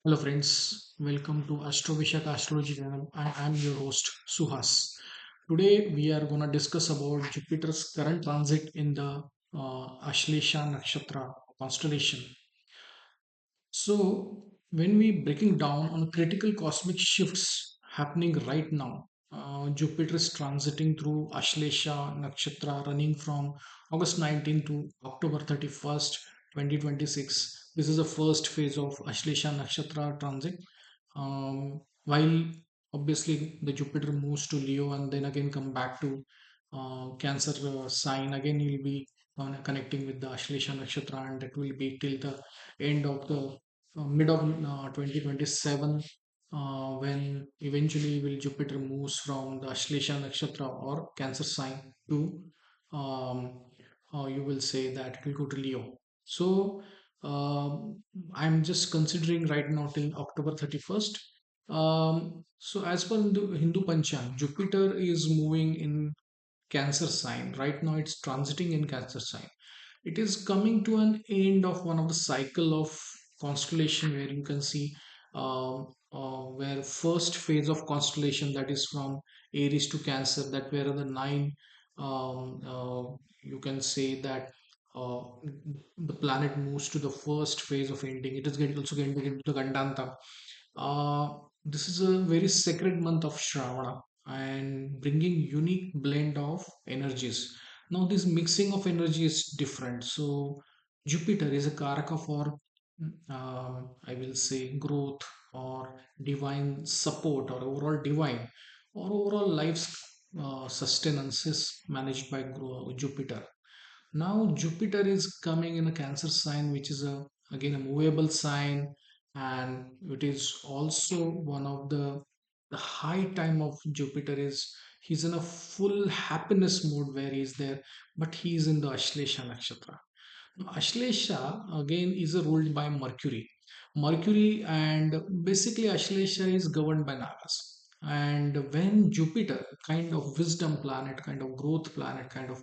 Hello friends, welcome to Astrovishak Astrology channel. I am your host Suhas. Today we are going to discuss about Jupiter's current transit in the Ashlesha Nakshatra constellation. So when we breaking down on critical cosmic shifts happening right now, Jupiter is transiting through Ashlesha Nakshatra running from August 19 to October 31st, 2026. This is the first phase of Ashlesha Nakshatra transit. While obviously the Jupiter moves to Leo and then again come back to Cancer sign, again you'll be connecting with the Ashlesha Nakshatra, and that will be till the end of the mid of 2027, when eventually will Jupiter moves from the Ashlesha Nakshatra or Cancer sign to um, you will say that it will go to Leo. So I'm just considering right now till October 31st. So as per Hindu Panchang, Jupiter is moving in Cancer sign. Right now it's transiting in Cancer sign. It is coming to an end of one of the cycle of constellation where you can see where first phase of constellation, that is from Aries to Cancer, that where the nine you can say that uh, the planet moves to the first phase of ending. It is getting also getting into the Gandanta. This is a very sacred month of Shravana and bringing unique blend of energies. Now, this mixing of energy is different. So, Jupiter is a karaka for, I will say, growth or divine support or overall divine or overall life's sustenance is managed by Jupiter. Now Jupiter is coming in a Cancer sign, which is a again a movable sign, and it is also one of the high time of Jupiter is he's in a full happiness mode where he's there, but he's in the Ashlesha Nakshatra. Now, Ashlesha again is ruled by Mercury. Mercury and basically Ashlesha is governed by Nagas. And when Jupiter, kind of wisdom planet, kind of growth planet, kind of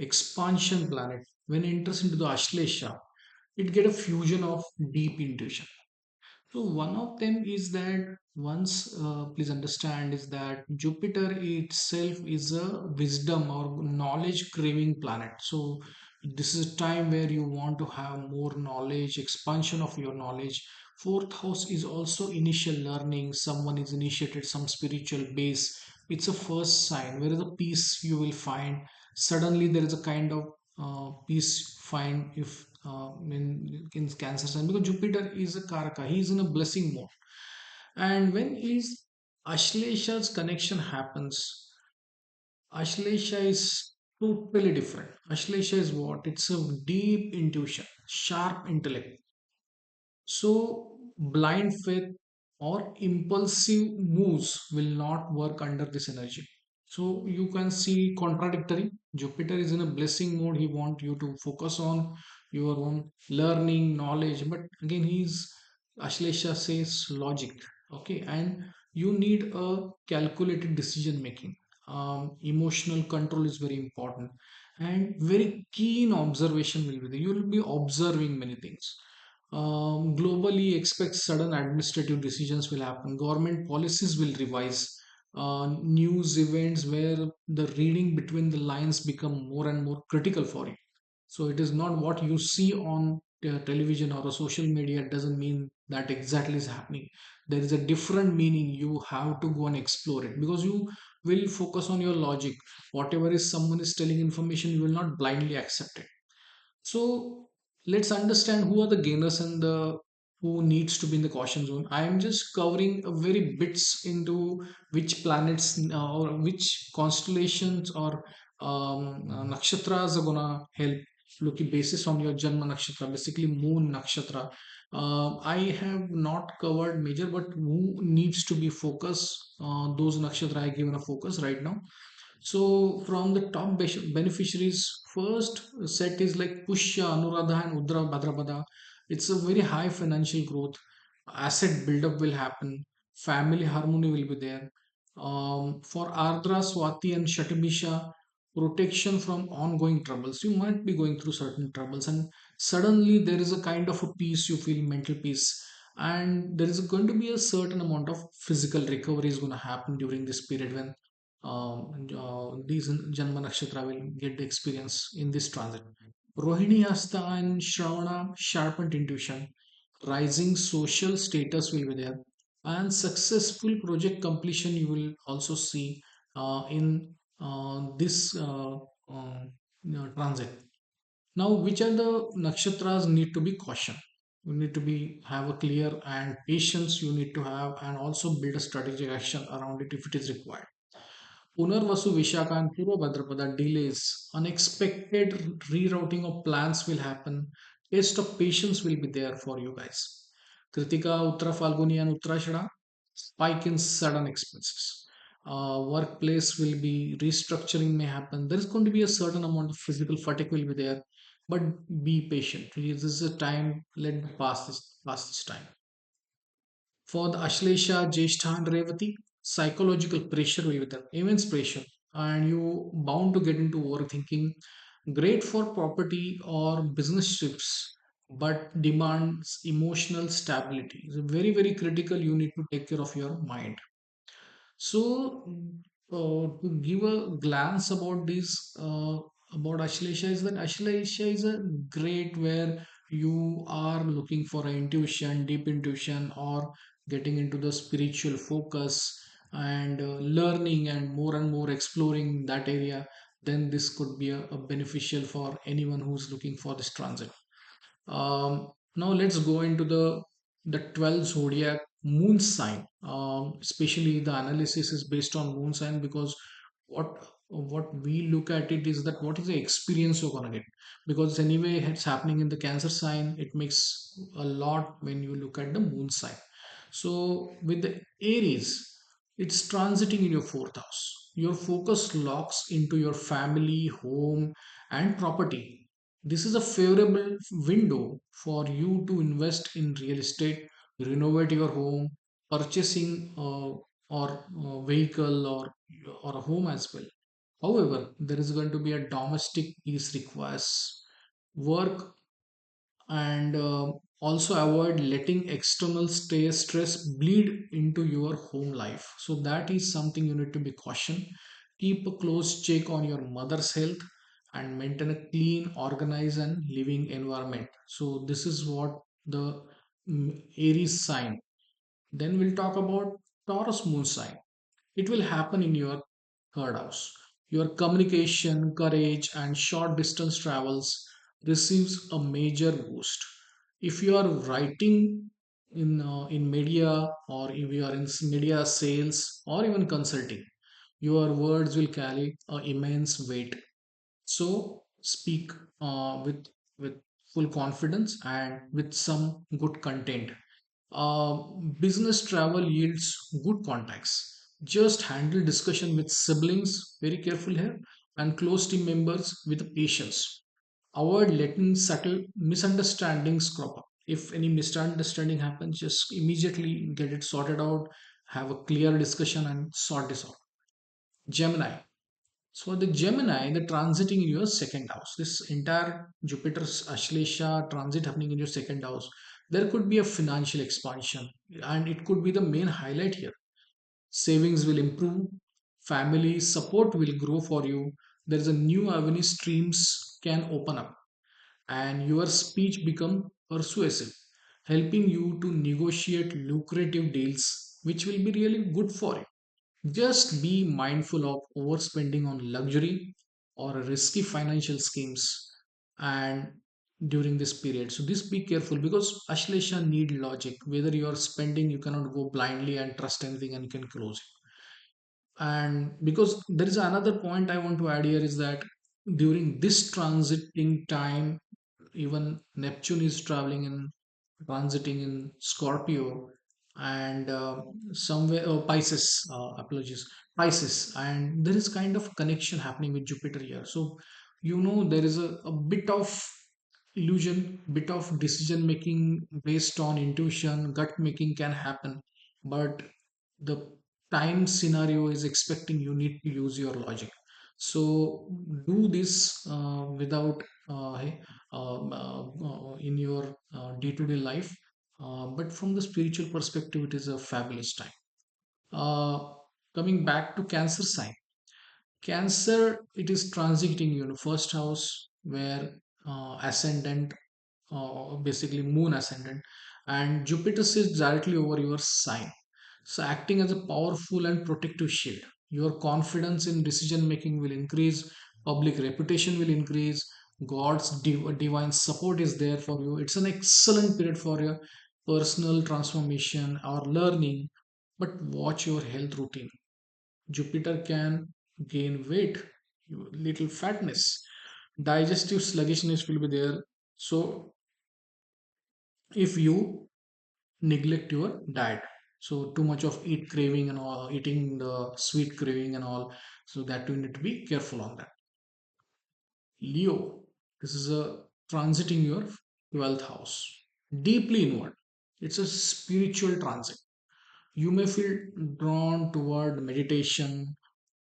expansion planet, when it enters into the Ashlesha, it get a fusion of deep intuition. So one of them is that once please understand is that Jupiter itself is a wisdom or knowledge craving planet. So this is a time where you want to have more knowledge, expansion of your knowledge. Fourth house is also initial learning. Someone is initiated some spiritual base. It's a first sign. Where is the peace you will find? Suddenly there is a kind of peace find if in Cancer sign, because Jupiter is a karaka, he is in a blessing mode. And when his Ashlesha's connection happens, Ashlesha is totally different. Ashlesha is what? It's a deep intuition, sharp intellect. So blind faith or impulsive moves will not work under this energy. So you can see contradictory. Jupiter is in a blessing mode. He want you to focus on your own learning, knowledge. But again, he's Ashlesha says logic. Okay, and you need a calculated decision making. Emotional control is very important, and very keen observation will be there. You will be observing many things. Globally expect sudden administrative decisions will happen, government policies will revise, news events where the reading between the lines become more and more critical for you. So it is not what you see on television or a social media doesn't mean that exactly is happening. There is a different meaning. You have to go and explore it because you will focus on your logic. Whatever is someone is telling information, you will not blindly accept it. So let's understand who are the gainers and the who needs to be in the caution zone. I am just covering a very bits into which planets or which constellations or nakshatras are gonna help. Looking basis on your Janma nakshatra, basically moon nakshatra. I have not covered major, but who needs to be focused? Those nakshatra I given a focus right now. So from the top beneficiaries, first set is like Pushya, Anuradha, and Udra Bhadrapada. It's a very high financial growth. Asset buildup will happen. Family harmony will be there. For Ardra, Swati, and Shatabisha, protection from ongoing troubles. You might be going through certain troubles, and suddenly there is a kind of a peace you feel, mental peace. and there is going to be a certain amount of physical recovery is going to happen during this period when these Janma Nakshatra will get the experience in this transit. Rohini Hasta and Shravana sharpened intuition, rising social status will be there, and successful project completion you will also see in this transit. Now, which are the nakshatras need to be cautioned? You need to be have a clear and patience you need to have, and also build a strategic action around it if it is required. Punarvasu, Vishaka, and Purva Bhadrapada delays, unexpected rerouting of plans will happen. Test of patience will be there for you guys. Kritika, Uttara Falguni, and Uttarashada, spike in sudden expenses. Workplace will be restructuring may happen. There is going to be a certain amount of physical fatigue will be there, but be patient. This is a time. Let pass this time. For the Ashlesha, Jyeshtha, and Revati, psychological pressure will be there, immense pressure, and you bound to get into overthinking. Great for property or business trips, but demands emotional stability. It's very, very critical. You need to take care of your mind. So, to give a glance about this, about Ashlesha is that Ashlesha is a great where you are looking for an intuition, deep intuition, or getting into the spiritual focus and learning and more exploring that area. Then this could be a beneficial for anyone who's looking for this transit. Now let's go into the 12 zodiac moon sign. Especially the analysis is based on moon sign because what we look at it is that what is the experience you're gonna get, because anyway it's happening in the Cancer sign. It makes a lot when you look at the moon sign. So with the Aries, it's transiting in your fourth house. Your focus locks into your family, home, and property. This is a favorable window for you to invest in real estate, renovate your home, purchasing or vehicle or a home as well. However, there is going to be a domestic piece requires work, and also avoid letting external stress bleed into your home life. So that is something you need to be caution. Keep a close check on your mother's health and maintain a clean, organized, and living environment. So this is what the Aries sign. Then we'll talk about Taurus moon sign. It will happen in your third house. Your communication, courage, and short distance travels receives a major boost. If you are writing in media, or if you are in media sales or even consulting, your words will carry immense weight. So speak with full confidence and with some good content. uh, Business travel yields good contacts. Just handle discussion with siblings very careful here, and close team members with patience. Avoid letting subtle misunderstandings crop up. If any misunderstanding happens, just immediately get it sorted out. Have a clear discussion and sort this out. Gemini. So the Gemini, the transiting in your second house, this entire Jupiter's Ashlesha transit happening in your second house, there could be a financial expansion, and it could be the main highlight here. Savings will improve, family support will grow for you. There is a new avenue streams can open up, and your speech become persuasive, helping you to negotiate lucrative deals, which will be really good for you. Just be mindful of overspending on luxury or risky financial schemes and during this period. So this be careful because Ashlesha need logic. Whether you are spending, you cannot go blindly and trust anything and you can close. And because there is another point I want to add here is that during this transiting time, even Neptune is traveling in transiting in Scorpio, and somewhere Pisces, apologies, Pisces, and there is kind of connection happening with Jupiter here. So there is a bit of illusion, bit of decision making based on intuition, gut making can happen, but the time scenario is expecting you need to use your logic. So do this without in your day-to-day life. But from the spiritual perspective, it is a fabulous time. Uh, Coming back to Cancer sign. Cancer, it is transiting, first house where ascendant, basically moon ascendant, and Jupiter sits directly over your sign. So, acting as a powerful and protective shield. Your confidence in decision making will increase, public reputation will increase, God's divine support is there for you. It's an excellent period for your personal transformation or learning. But watch your health routine. Jupiter can gain weight, little fatness, digestive sluggishness will be there. So, if you neglect your diet, so too much of eat craving and all, eating the sweet craving and all, so that you need to be careful on that. Leo, this is a transiting your 12th house, deeply inward. It's a spiritual transit. You may feel drawn toward meditation,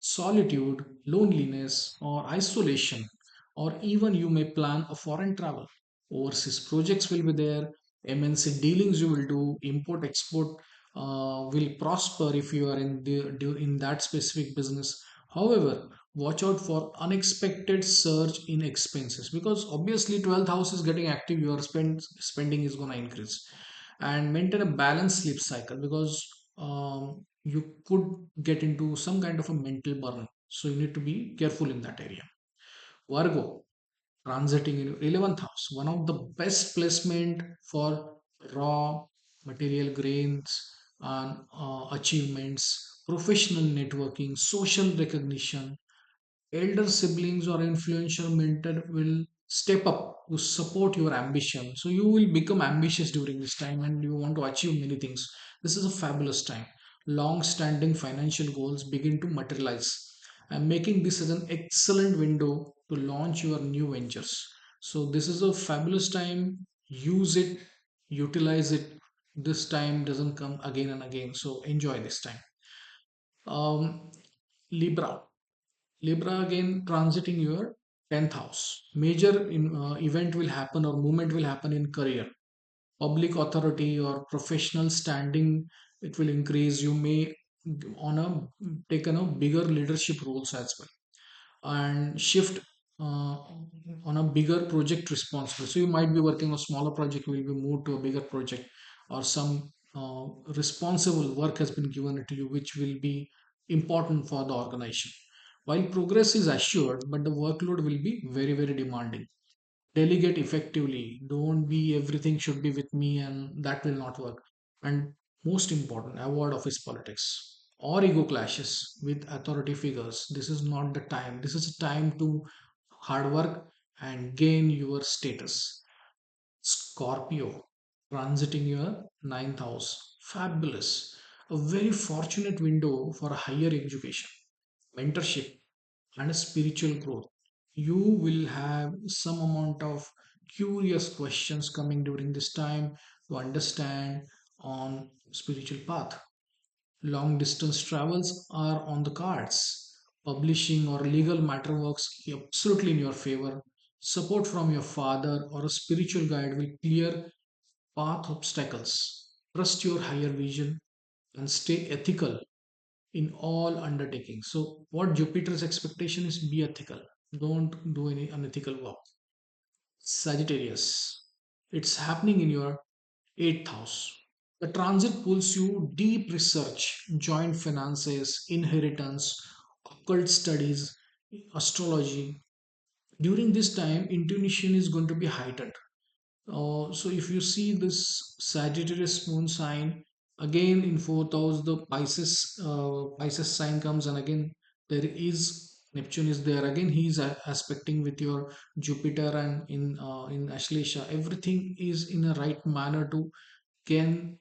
solitude, loneliness, or isolation, or even you may plan a foreign travel. Overseas projects will be there, MNC dealings you will do, import export will prosper if you are in that specific business. However, watch out for unexpected surge in expenses because obviously 12th house is getting active, your spending is going to increase, and maintain a balanced sleep cycle because you could get into some kind of a mental burn. So you need to be careful in that area. Virgo, transiting in 11th house, one of the best placement for raw material grains and achievements, professional networking, social recognition. Elder siblings or influential mentor will step up to support your ambition. So you will become ambitious during this time and you want to achieve many things. This is a fabulous time. Long standing financial goals begin to materialize. I'm making this as an excellent window to launch your new ventures. So this is a fabulous time. Use it, utilize it. This time doesn't come again and again. So enjoy this time. Um, Libra. Libra again transiting your 10th house. Major event will happen or movement will happen in career. Public authority or professional standing, it will increase. You may on a take on a bigger leadership roles as well and shift on a bigger project responsible. So you might be working on a smaller project, will be moved to a bigger project, or some responsible work has been given to you, which will be important for the organization. While progress is assured, but the workload will be very, very demanding. Delegate effectively. Don't be everything should be with me, and that will not work. And most important, avoid office politics or ego clashes with authority figures. This is not the time. This is a time to hard work and gain your status. Scorpio, transiting your ninth house. Fabulous. A very fortunate window for higher education, mentorship, and a spiritual growth. You will have some amount of curious questions coming during this time to understand on spiritual path. Long distance travels are on the cards. Publishing or legal matter works absolutely in your favor. Support from your father or a spiritual guide will clear path obstacles. Trust your higher vision and stay ethical in all undertakings. So, what Jupiter's expectation is, be ethical. Don't do any unethical work. Sagittarius, it's happening in your 8th house. The transit pulls you deep research, joint finances, inheritance, occult studies, astrology. During this time, intuition is going to be heightened. So if you see this Sagittarius moon sign again in 4th house, the Pisces sign comes, and again there is Neptune is there. Again, he is aspecting with your Jupiter, and in Ashlesha, everything is in a right manner to gain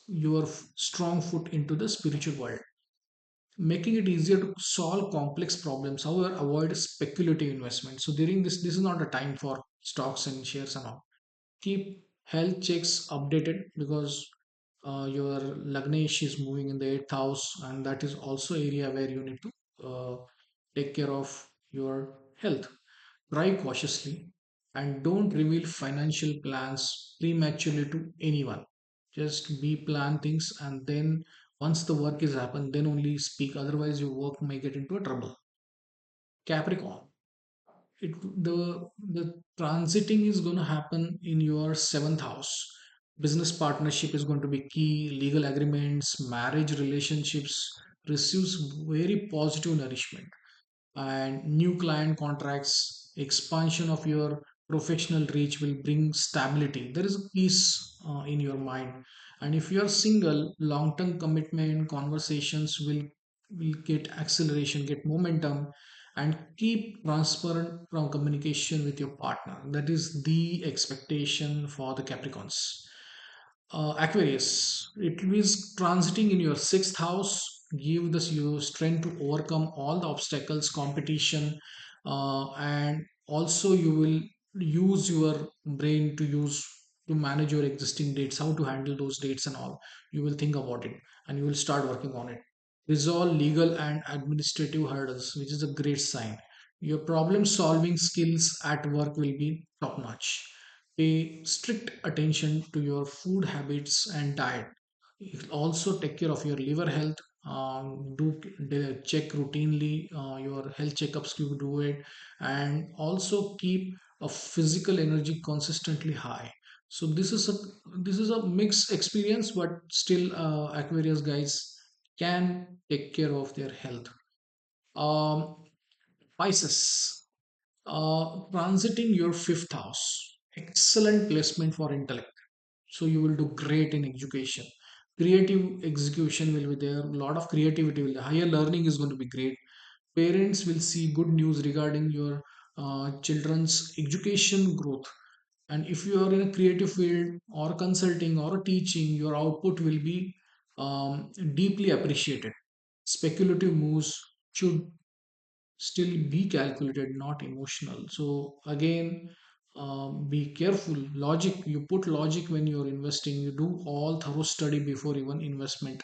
your strong foot into the spiritual world, making it easier to solve complex problems. However, avoid speculative investment. So during this is not a time for stocks and shares and all. Keep health checks updated because your Lagnesh is moving in the 8th house, and that is also area where you need to take care of your health. Try cautiously and don't reveal financial plans prematurely to anyone. Just be plan things, and then once the work is happened, then only speak. Otherwise, your work may get into a trouble. Capricorn, it the transiting is going to happen in your seventh house. Business partnership is going to be key. Legal agreements, marriage relationships receives very positive nourishment, and new client contracts, expansion of your professional reach will bring stability. There is a peace in your mind. And if you are single, long term commitment conversations will get acceleration, get momentum. And keep transparent from communication with your partner. That is the expectation for the Capricorns. Aquarius, it is transiting in your sixth house, give this you strength to overcome all the obstacles, competition, and also you will use your brain to manage your existing dates, how to handle those dates and all. You will think about it and you will start working on it. Resolve legal and administrative hurdles, which is a great sign. Your problem solving skills at work will be top notch. Pay strict attention to your food habits and diet. Also take care of your liver health. Check routinely your health checkups. You do it, and also keep a physical energy consistently high. So this is a mixed experience, but still, Aquarius guys can take care of their health. Um, Pisces, transiting your fifth house, excellent placement for intellect. So you will do great in education. Creative execution will be there. A lot of creativity will. Higher learning is going to be great. Parents will see good news regarding your children's education growth. And if you are in a creative field or consulting or teaching, your output will be deeply appreciated. Speculative moves should still be calculated, not emotional. So again, be careful. Logic, you put logic when you're investing. You do all thorough study before even investment,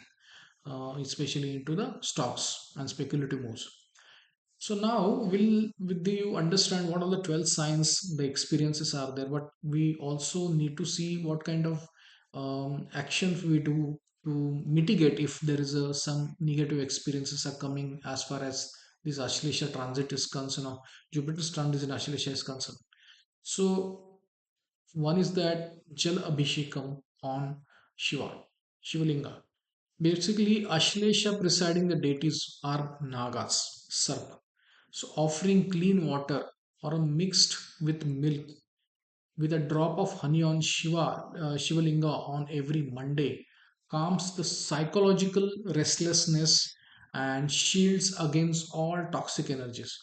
especially into the stocks and speculative moves. So now, will you understand what are the 12 signs, the experiences are there, but we also need to see what kind of actions we do to mitigate if there is some negative experiences are coming as far as this Ashlesha transit is concerned, or Jupiter's transit in Ashlesha is concerned. So one is that Jal Abhishekam on Shiva, Shivalinga. Basically, Ashlesha presiding the deities are Nagas, Sarp. So offering clean water or mixed with milk with a drop of honey on Shivalinga on every Monday calms the psychological restlessness and shields against all toxic energies.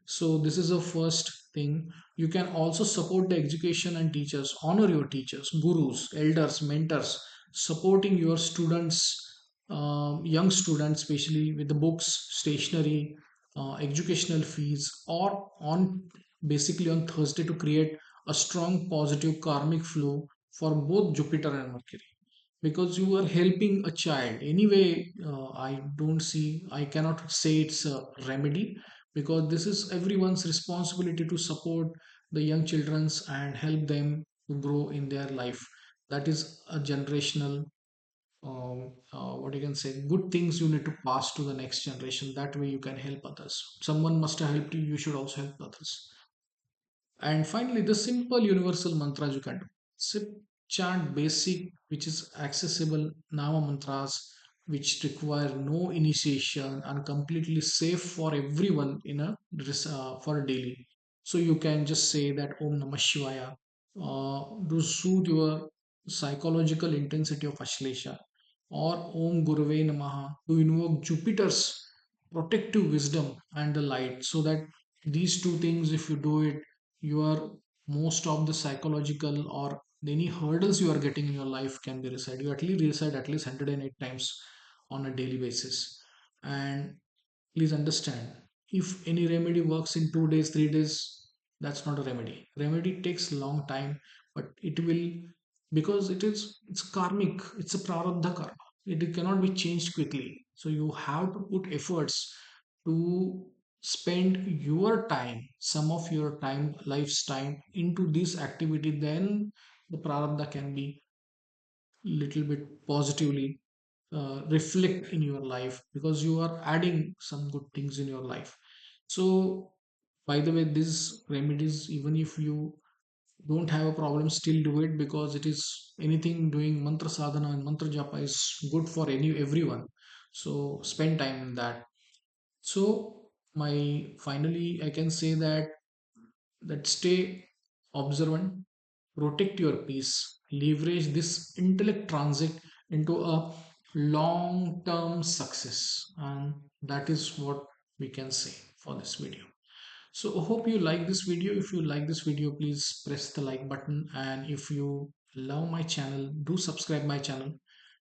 So this is the first thing. You can also support the education and teachers, honor your teachers, gurus, elders, mentors, supporting your students, young students, especially with the books, stationery, educational fees, or on basically on Thursday to create a strong positive karmic flow for both Jupiter and Mercury, because you are helping a child anyway. I cannot say it's a remedy, because this is everyone's responsibility to support the young children's and help them to grow in their life. That is a generational, what you can say, good things you need to pass to the next generation. That way you can help others. Someone must have helped you, you should also help others. And finally, the simple universal mantras you can do. Sip, chant basic, which is accessible Nama mantras, which require no initiation and completely safe for everyone in for a daily. So you can just say that Om Namah Shivaya to soothe your psychological intensity of Ashlesha, or Om Gurave Namaha to invoke Jupiter's protective wisdom and the light, so that these two things, if you do it, your most of the psychological or any hurdles you are getting in your life can be reset. You at least reset at least 108 times on a daily basis. And please understand, if any remedy works in 2 days, 3 days, that's not a remedy. Remedy takes long time, but it will, because it's karmic, it's a prarabdha karma. It cannot be changed quickly. So you have to put efforts to spend your time, some of your time, life's time into this activity. Then the prarabdha can be little bit positively, reflect in your life, because you are adding some good things in your life. So by the way, these remedies, even if you don't have a problem, still do it, because it is, anything doing mantra sadhana and mantra japa is good for everyone. So spend time in that. So my finally I can say that stay observant, protect your peace, leverage this intellect transit into a long term success. And that is what we can say for this video. So I hope you like this video. If you like this video, please press the like button. And if you love my channel, do subscribe my channel.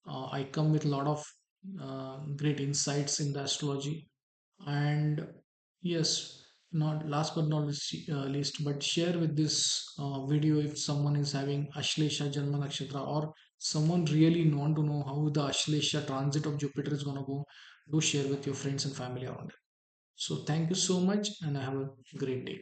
I come with a lot of great insights in the astrology. And yes, not last but not least, but share with this video if someone is having Ashlesha Janma Nakshatra, or someone really want to know how the Ashlesha transit of Jupiter is going to go. Do share with your friends and family around it. So thank you so much, and have a great day.